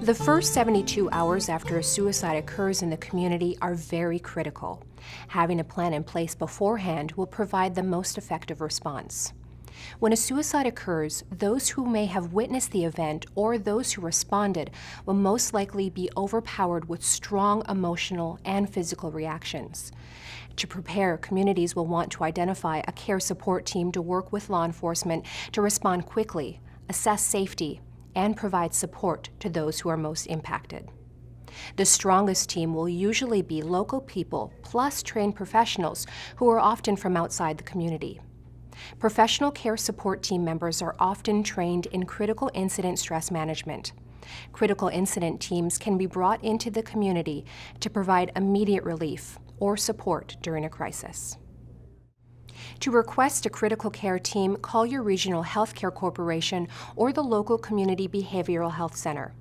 The first 72 hours after a suicide occurs in the community are very critical. Having a plan in place beforehand will provide the most effective response. When a suicide occurs, those who may have witnessed the event or those who responded will most likely be overpowered with strong emotional and physical reactions. To prepare, communities will want to identify a care support team to work with law enforcement to respond quickly, assess safety, and provide support to those who are most impacted. The strongest team will usually be local people plus trained professionals who are often from outside the community. Professional care support team members are often trained in critical incident stress management. Critical incident teams can be brought into the community to provide immediate relief or support during a crisis. To request a critical care team, call your regional healthcare corporation or the local community behavioral health center.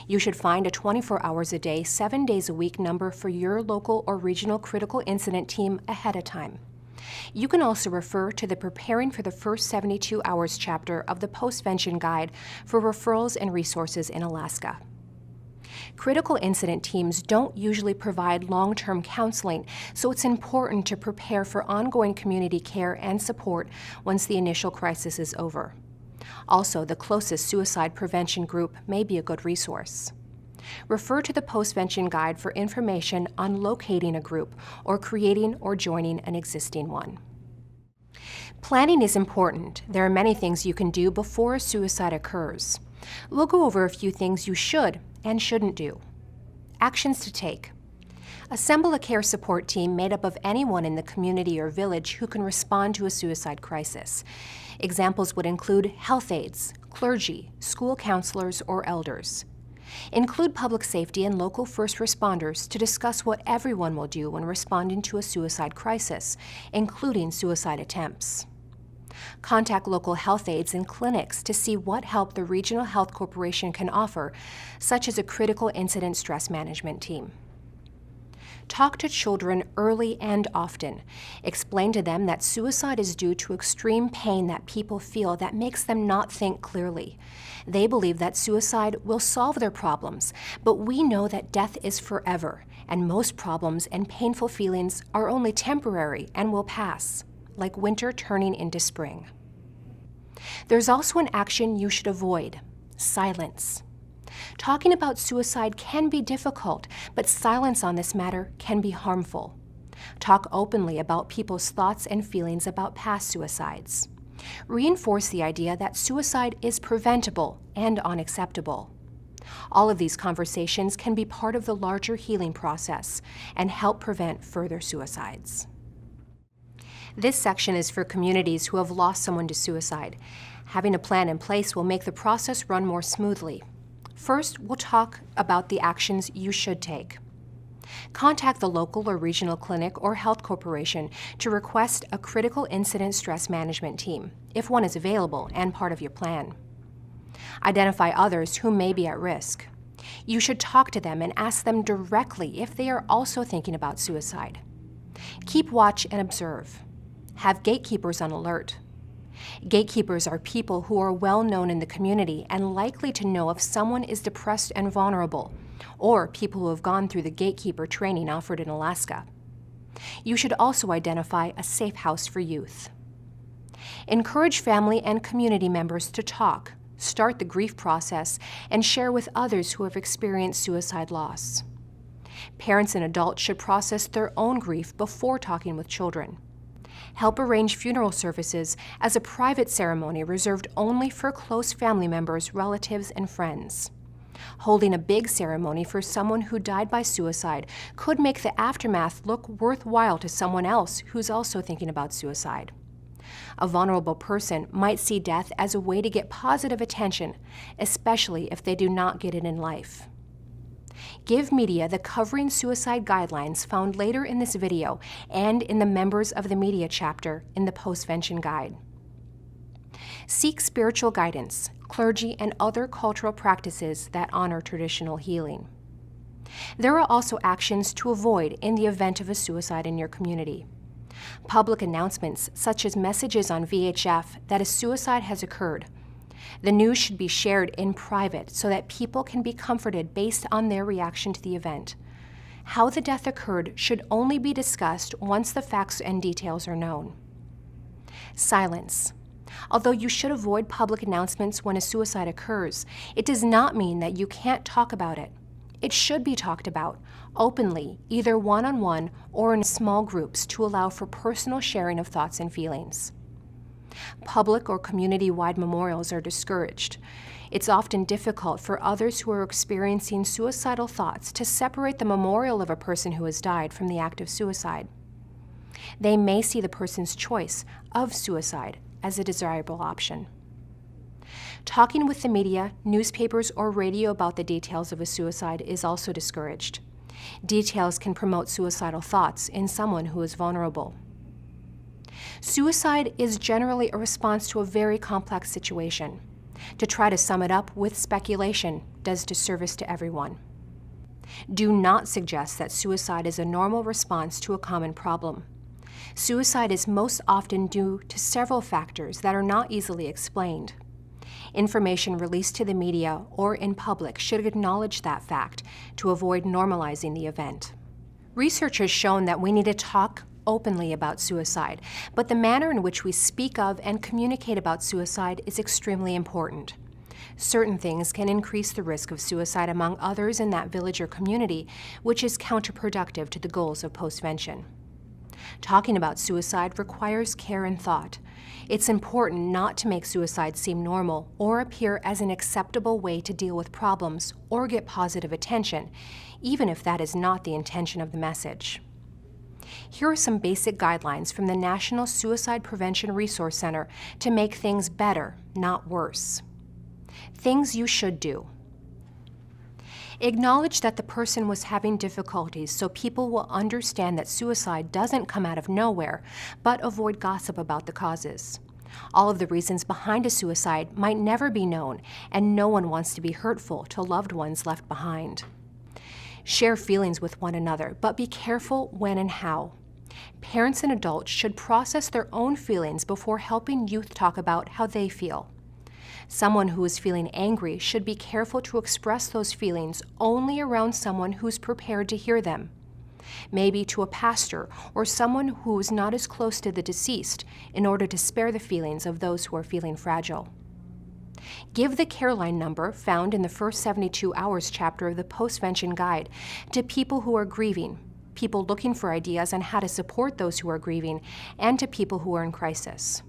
You should find a 24 hours a day, 7 days a week number for your local or regional critical incident team ahead of time. You can also refer to the Preparing for the First 72 Hours chapter of the Postvention Guide for referrals and resources in Alaska. Critical incident teams don't usually provide long-term counseling, so it's important to prepare for ongoing community care and support once the initial crisis is over. Also, the closest suicide prevention group may be a good resource. Refer to the Postvention Guide for information on locating a group or creating or joining an existing one. Planning is important. There are many things you can do before a suicide occurs. We'll go over a few things you should and shouldn't do. Actions to take. Assemble a care support team made up of anyone in the community or village who can respond to a suicide crisis. Examples would include health aides, clergy, school counselors, or elders. Include public safety and local first responders to discuss what everyone will do when responding to a suicide crisis, including suicide attempts. Contact local health aides and clinics to see what help the Regional Health Corporation can offer, such as a critical incident stress management team. Talk to children early and often. Explain to them that suicide is due to extreme pain that people feel that makes them not think clearly. They believe that suicide will solve their problems, but we know that death is forever, and most problems and painful feelings are only temporary and will pass, like winter turning into spring. There's also an action you should avoid: silence. Talking about suicide can be difficult, but silence on this matter can be harmful. Talk openly about people's thoughts and feelings about past suicides. Reinforce the idea that suicide is preventable and unacceptable. All of these conversations can be part of the larger healing process and help prevent further suicides. This section is for communities who have lost someone to suicide. Having a plan in place will make the process run more smoothly. First, we'll talk about the actions you should take. Contact the local or regional clinic or health corporation to request a critical incident stress management team, if one is available and part of your plan. Identify others who may be at risk. You should talk to them and ask them directly if they are also thinking about suicide. Keep watch and observe. Have gatekeepers on alert. Gatekeepers are people who are well known in the community and likely to know if someone is depressed and vulnerable, or people who have gone through the gatekeeper training offered in Alaska. You should also identify a safe house for youth. Encourage family and community members to talk, start the grief process, and share with others who have experienced suicide loss. Parents and adults should process their own grief before talking with children. Help arrange funeral services as a private ceremony reserved only for close family members, relatives, and friends. Holding a big ceremony for someone who died by suicide could make the aftermath look worthwhile to someone else who's also thinking about suicide. A vulnerable person might see death as a way to get positive attention, especially if they do not get it in life. Give media the covering suicide guidelines found later in this video and in the Members of the Media chapter in the Postvention Guide. Seek spiritual guidance, clergy, and other cultural practices that honor traditional healing. There are also actions to avoid in the event of a suicide in your community. Public announcements, such as messages on VHF that a suicide has occurred, The news should be shared in private so that people can be comforted based on their reaction to the event. How the death occurred should only be discussed once the facts and details are known. Silence. Although you should avoid public announcements when a suicide occurs, it does not mean that you can't talk about it. It should be talked about, openly, either one-on-one or in small groups to allow for personal sharing of thoughts and feelings. Public or community-wide memorials are discouraged. It's often difficult for others who are experiencing suicidal thoughts to separate the memorial of a person who has died from the act of suicide. They may see the person's choice of suicide as a desirable option. Talking with the media, newspapers, or radio about the details of a suicide is also discouraged. Details can promote suicidal thoughts in someone who is vulnerable. Suicide is generally a response to a very complex situation. To try to sum it up with speculation does disservice to everyone. Do not suggest that suicide is a normal response to a common problem. Suicide is most often due to several factors that are not easily explained. Information released to the media or in public should acknowledge that fact to avoid normalizing the event. Research has shown that we need to talk openly about suicide, but the manner in which we speak of and communicate about suicide is extremely important. Certain things can increase the risk of suicide among others in that village or community, which is counterproductive to the goals of Postvention. Talking about suicide requires care and thought. It's important not to make suicide seem normal or appear as an acceptable way to deal with problems or get positive attention, even if that is not the intention of the message. Here are some basic guidelines from the National Suicide Prevention Resource Center to make things better, not worse. Things you should do. Acknowledge that the person was having difficulties so people will understand that suicide doesn't come out of nowhere, but avoid gossip about the causes. All of the reasons behind a suicide might never be known, and no one wants to be hurtful to loved ones left behind. Share feelings with one another, but be careful when and how. Parents and adults should process their own feelings before helping youth talk about how they feel. Someone who is feeling angry should be careful to express those feelings only around someone who's prepared to hear them. Maybe to a pastor or someone who is not as close to the deceased in order to spare the feelings of those who are feeling fragile. Give the care line number found in the first 72 hours chapter of the Postvention Guide to people who are grieving, people looking for ideas on how to support those who are grieving, and to people who are in crisis.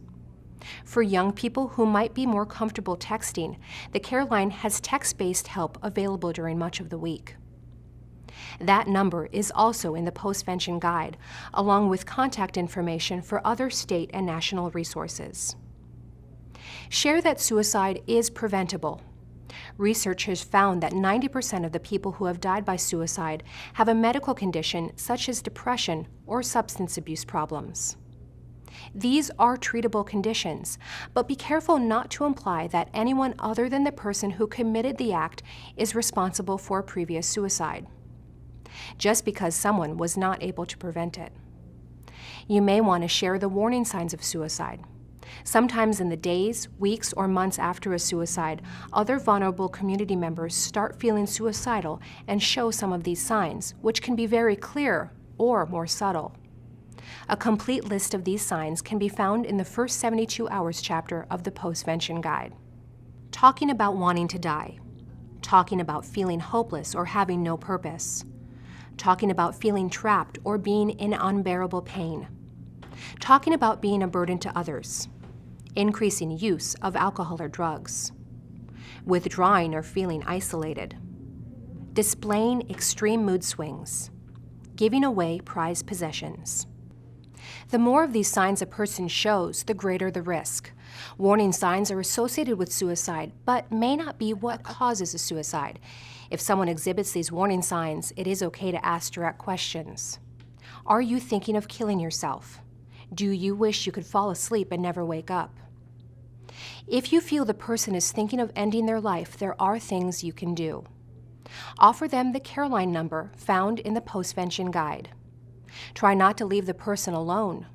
For young people who might be more comfortable texting, the care line has text-based help available during much of the week. That number is also in the Postvention Guide, along with contact information for other state and national resources. Share that suicide is preventable. Research has found that 90% of the people who have died by suicide have a medical condition such as depression or substance abuse problems. These are treatable conditions, but be careful not to imply that anyone other than the person who committed the act is responsible for a previous suicide, just because someone was not able to prevent it. You may want to share the warning signs of suicide. Sometimes in the days, weeks, or months after a suicide, other vulnerable community members start feeling suicidal and show some of these signs, which can be very clear or more subtle. A complete list of these signs can be found in the first 72 hours chapter of the Postvention Guide. Talking about wanting to die. Talking about feeling hopeless or having no purpose. Talking about feeling trapped or being in unbearable pain. Talking about being a burden to others. Increasing use of alcohol or drugs. Withdrawing or feeling isolated. Displaying extreme mood swings. Giving away prized possessions. The more of these signs a person shows, the greater the risk. Warning signs are associated with suicide, but may not be what causes a suicide. If someone exhibits these warning signs, it is okay to ask direct questions. Are you thinking of killing yourself? Do you wish you could fall asleep and never wake up? If you feel the person is thinking of ending their life, there are things you can do. Offer them the care line number found in the Postvention Guide. Try not to leave the person alone.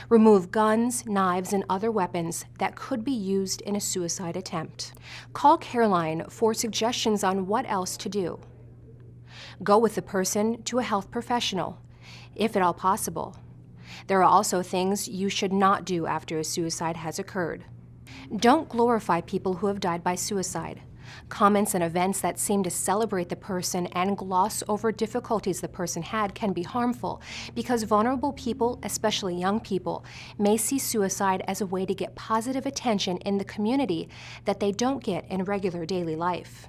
Remove guns, knives, and other weapons that could be used in a suicide attempt. Call Careline for suggestions on what else to do. Go with the person to a health professional, if at all possible. There are also things you should not do after a suicide has occurred. Don't glorify people who have died by suicide. Comments and events that seem to celebrate the person and gloss over difficulties the person had can be harmful because vulnerable people, especially young people, may see suicide as a way to get positive attention in the community that they don't get in regular daily life.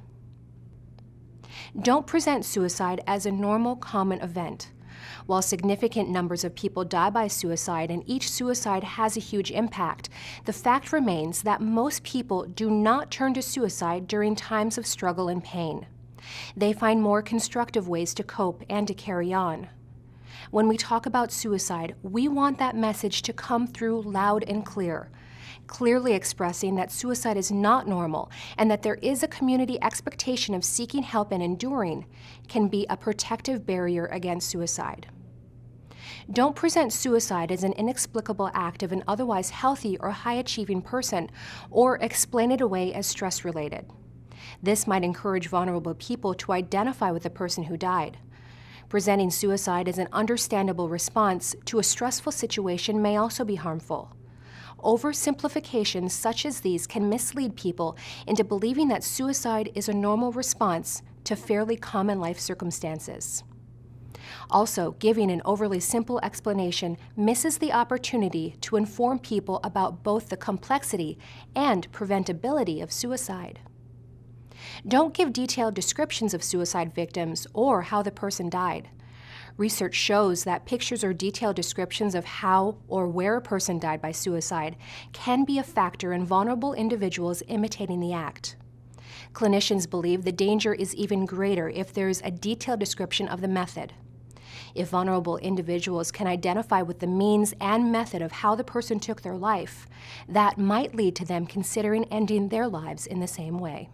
Don't present suicide as a normal, common event. While significant numbers of people die by suicide and each suicide has a huge impact, the fact remains that most people do not turn to suicide during times of struggle and pain. They find more constructive ways to cope and to carry on. When we talk about suicide, we want that message to come through loud and clear, clearly expressing that suicide is not normal and that there is a community expectation of seeking help and enduring can be a protective barrier against suicide. Don't present suicide as an inexplicable act of an otherwise healthy or high-achieving person, or explain it away as stress-related. This might encourage vulnerable people to identify with the person who died. Presenting suicide as an understandable response to a stressful situation may also be harmful. Oversimplifications such as these can mislead people into believing that suicide is a normal response to fairly common life circumstances. Also, giving an overly simple explanation misses the opportunity to inform people about both the complexity and preventability of suicide. Don't give detailed descriptions of suicide victims or how the person died. Research shows that pictures or detailed descriptions of how or where a person died by suicide can be a factor in vulnerable individuals imitating the act. Clinicians believe the danger is even greater if there is a detailed description of the method. If vulnerable individuals can identify with the means and method of how the person took their life, that might lead to them considering ending their lives in the same way.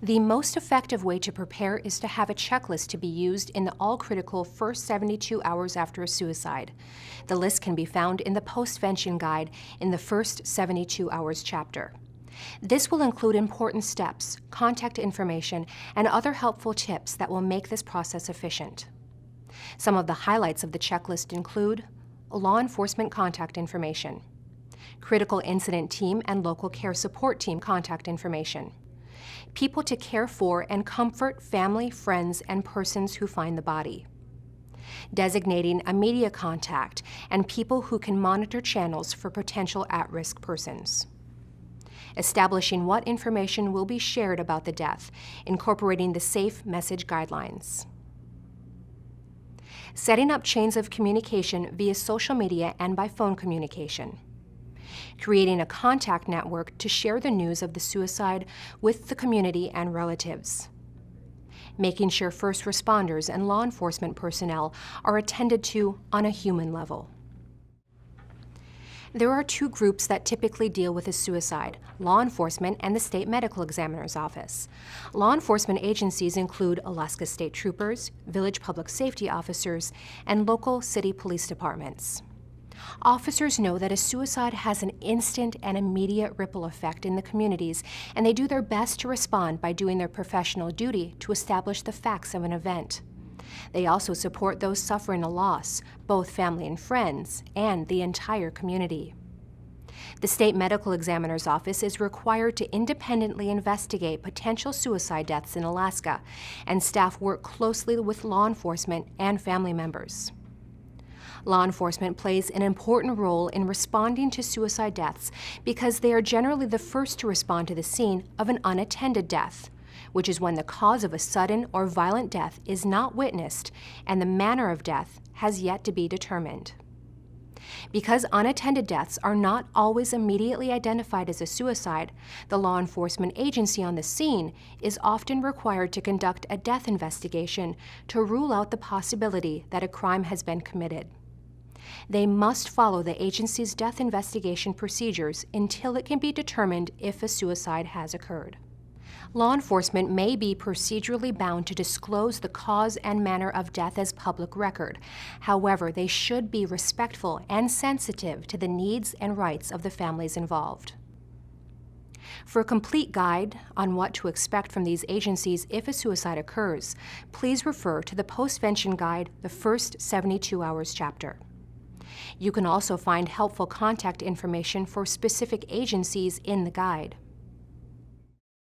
The most effective way to prepare is to have a checklist to be used in the all-critical first 72 hours after a suicide. The list can be found in the Postvention guide in the first 72 hours chapter. This will include important steps, contact information, and other helpful tips that will make this process efficient. Some of the highlights of the checklist include law enforcement contact information, critical incident team and local care support team contact information, people to care for and comfort family, friends, and persons who find the body, designating a media contact and people who can monitor channels for potential at-risk persons, establishing what information will be shared about the death, incorporating the safe message guidelines, setting up chains of communication via social media and by phone communication, creating a contact network to share the news of the suicide with the community and relatives, making sure first responders and law enforcement personnel are attended to on a human level. There are two groups that typically deal with a suicide: law enforcement and the state medical examiner's office. Law enforcement agencies include Alaska State Troopers, village public safety officers, and local city police departments. Officers know that a suicide has an instant and immediate ripple effect in the communities, and they do their best to respond by doing their professional duty to establish the facts of an event. They also support those suffering a loss, both family and friends, and the entire community. The state medical examiner's office is required to independently investigate potential suicide deaths in Alaska, and staff work closely with law enforcement and family members. Law enforcement plays an important role in responding to suicide deaths because they are generally the first to respond to the scene of an unattended death, which is when the cause of a sudden or violent death is not witnessed and the manner of death has yet to be determined. Because unattended deaths are not always immediately identified as a suicide, the law enforcement agency on the scene is often required to conduct a death investigation to rule out the possibility that a crime has been committed. They must follow the agency's death investigation procedures until it can be determined if a suicide has occurred. Law enforcement may be procedurally bound to disclose the cause and manner of death as public record. However, they should be respectful and sensitive to the needs and rights of the families involved. For a complete guide on what to expect from these agencies if a suicide occurs, please refer to the Postvention Guide, the first 72 hours chapter. You can also find helpful contact information for specific agencies in the guide.